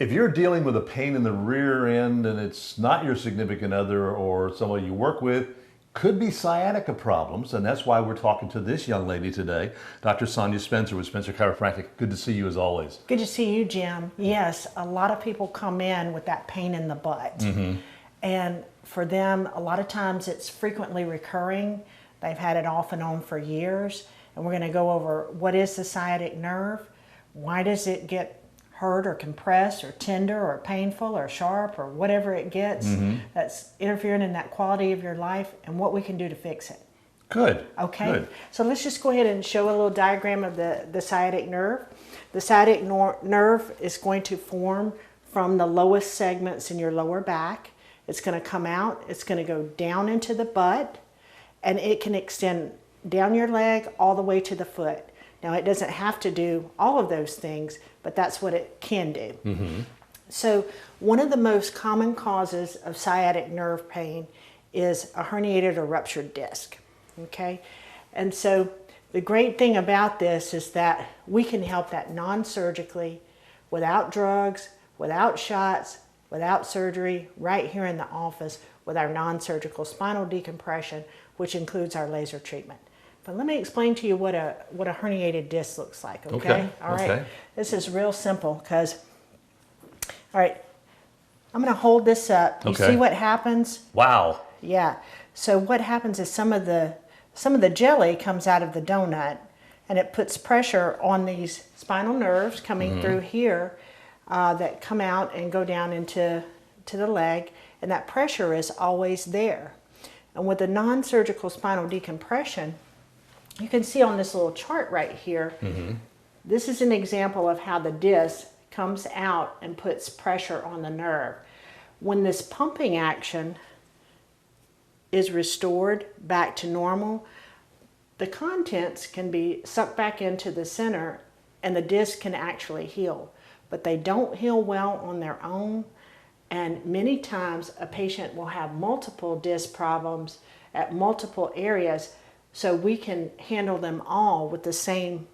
If you're dealing with a pain in the rear end and it's not your significant other or someone you work with, could be sciatica problems, and that's why we're talking to this young lady today, Dr. Sonia Spencer with Spencer Chiropractic. Good to see you as always. Good to see you, Jim. Yes, a lot of people come in with that pain in the butt. And for them, a lot of times it's frequently recurring. They've had it off and on for years. And we're going to go over what is the sciatic nerve, why does it get hurt or compressed or tender or painful or sharp or whatever it gets that's interfering in that quality of your life, and what we can do to fix it. Good. Okay. Good. So let's just go ahead and show a little diagram of the sciatic nerve. The sciatic nerve is going to form from the lowest segments in your lower back. It's going to come out, it's going to go down into the butt, and it can extend down your leg all the way to the foot. Now, it doesn't have to do all of those things, but that's what it can do. So one of the most common causes of sciatic nerve pain is a herniated or ruptured disc, okay? And so the great thing about this is that we can help that non-surgically, without drugs, without shots, without surgery, right here in the office with our non-surgical spinal decompression, which includes our laser treatment. But let me explain to you what a herniated disc looks like, okay? All right. Okay. This is real simple because, all right, I'm going to hold this up. You see what happens? Wow. Yeah. So what happens is some of the jelly comes out of the donut, and it puts pressure on these spinal nerves coming through here that come out and go down into the leg, and that pressure is always there. And with the non-surgical spinal decompression, you can see on this little chart right here, this is an example of how the disc comes out and puts pressure on the nerve. When this pumping action is restored back to normal, the contents can be sucked back into the center and the disc can actually heal. But they don't heal well on their own, and many times a patient will have multiple disc problems at multiple areas, so we can handle them all with the same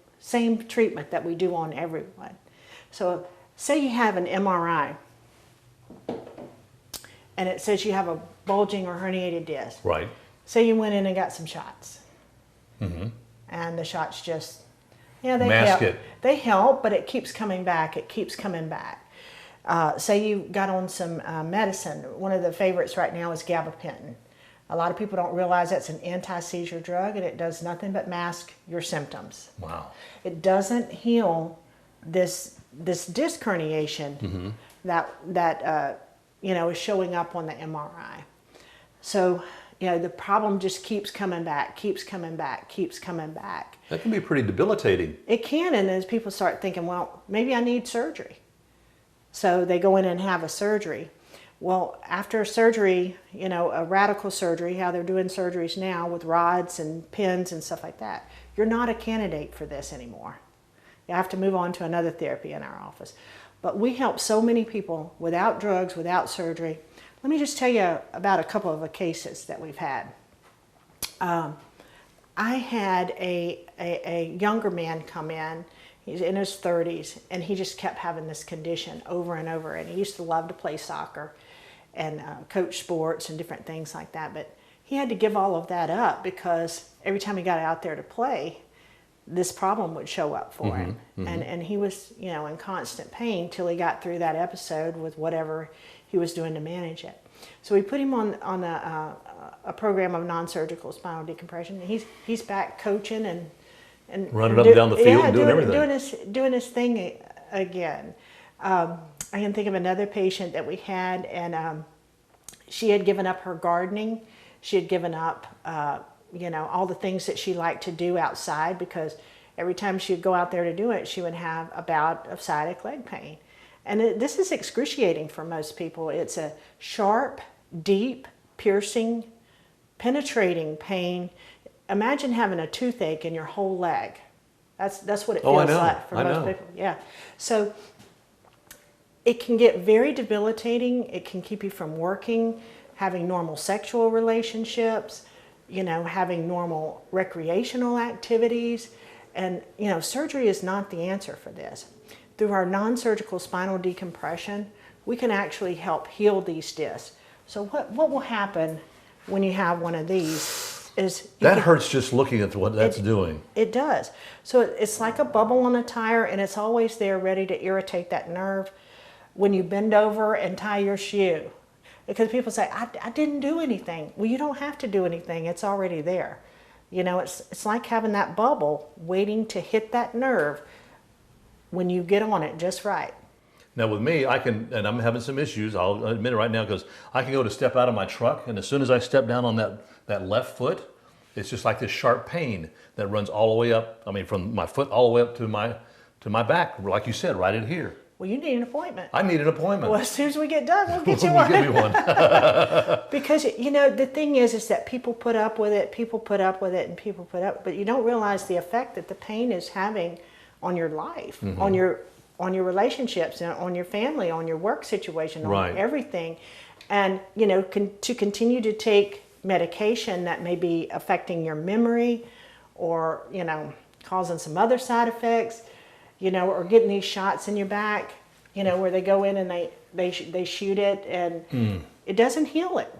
treatment that we do on everyone. So say you have an MRI and it says you have a bulging or herniated disc. Right. Say you went in and got some shots. And the shots just, they Mask help. it. They help, but it keeps coming back. It keeps coming back. Say you got on some medicine. One of the favorites right now is gabapentin. A lot of people don't realize that's an anti-seizure drug, and it does nothing but mask your symptoms. Wow. It doesn't heal this disc herniation that is showing up on the MRI. So the problem just keeps coming back, keeps coming back, keeps coming back. That can be pretty debilitating. It can, and as people start thinking, well, maybe I need surgery. So they go in and have a surgery. Well, after surgery, a radical surgery, how they're doing surgeries now with rods and pins and stuff like that, you're not a candidate for this anymore. You have to move on to another therapy in our office. But we help so many people without drugs, without surgery. Let me just tell you about a couple of the cases that we've had. I had a younger man come in. He's in his 30s, and he just kept having this condition over and over. And he used to love to play soccer and coach sports and different things like that. But he had to give all of that up because every time he got out there to play, this problem would show up for him. And he was, in constant pain till he got through that episode with whatever he was doing to manage it. So we put him on a program of non-surgical spinal decompression. He's back coaching and running up and down the field and doing everything. Doing his thing again. I can think of another patient that we had, and she had given up her gardening. She had given up, all the things that she liked to do outside, because every time she would go out there to do it, she would have a bout of sciatic leg pain. And this is excruciating for most people. It's a sharp, deep, piercing, penetrating pain. Imagine having a toothache in your whole leg. That's what it feels like for most people. Yeah. So it can get very debilitating. It can keep you from working, having normal sexual relationships, having normal recreational activities. And, surgery is not the answer for this. through our non-surgical spinal decompression, we can actually help heal these discs. So what will happen when you have one of these is... That hurts just looking at what that's doing. It does. So it's like a bubble on a tire, and it's always there ready to irritate that nerve when you bend over and tie your shoe. Because people say, I didn't do anything. Well, you don't have to do anything. It's already there. You know, it's like having that bubble waiting to hit that nerve when you get on it just right. Now with me, I can, and I'm having some issues, I'll admit it right now, because I can go to step out of my truck, and as soon as I step down on that left foot, it's just like this sharp pain that runs all the way up, I mean from my foot all the way up to my back, like you said, right in here. Well, you need an appointment. I need an appointment. Well, as soon as we get done, we'll get you one. Give me one. Because, you know, the thing is that people put up with it, and people put up, but you don't realize the effect that the pain is having on your life, on your relationships, on your family, on your work situation, on everything. And, you know, to continue to take medication that may be affecting your memory or, you know, causing some other side effects, you know, or getting these shots in your back, you know, where they go in and they shoot it, and it doesn't heal it.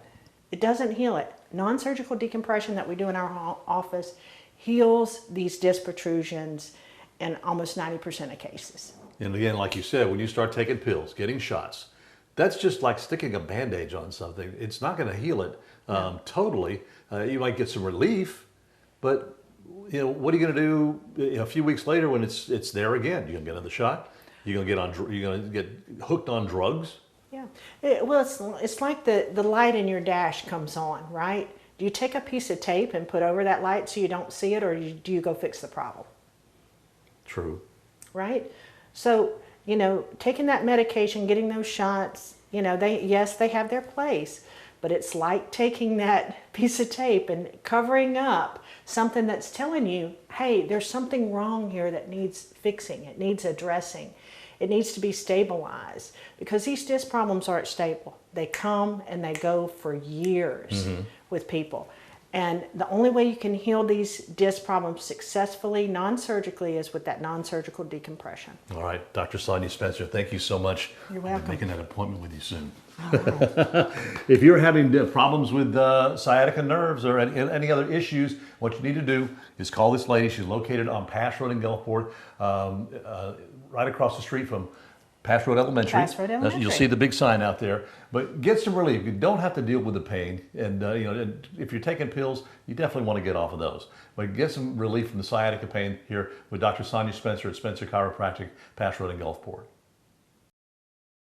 It doesn't heal it. Non-surgical decompression that we do in our office heals these disc protrusions in almost 90% of cases. And again, like you said, when you start taking pills, getting shots, that's just like sticking a Band-Aid on something. It's not going to heal it totally. You might get some relief, but you know, what are you going to do a few weeks later when it's there again? You're going to get another shot. You're going to get hooked on drugs. Yeah. Well, it's like the light in your dash comes on, right? Do you take a piece of tape and put over that light so you don't see it, or do you go fix the problem? True. Right? So, you know, taking that medication, getting those shots, you know, they have their place, but it's like taking that piece of tape and covering up something that's telling you, hey, there's something wrong here that needs fixing. It needs addressing. It needs to be stabilized, because these disc problems aren't stable. They come and they go for years with people. And the only way you can heal these disc problems successfully, non-surgically, is with that non-surgical decompression. All right, Dr. Sonia Spencer, thank you so much. You're welcome. For making that appointment with you soon. Right. If you're having problems with sciatica nerves or any other issues, what you need to do is call this lady. She's located on Pass Road in Gulfport, right across the street from Pass Road Elementary. Pass Road Elementary. You'll see the big sign out there. But get some relief. You don't have to deal with the pain. And you know, if you're taking pills, you definitely want to get off of those. But get some relief from the sciatica pain here with Dr. Sonia Spencer at Spencer Chiropractic, Pass Road in Gulfport.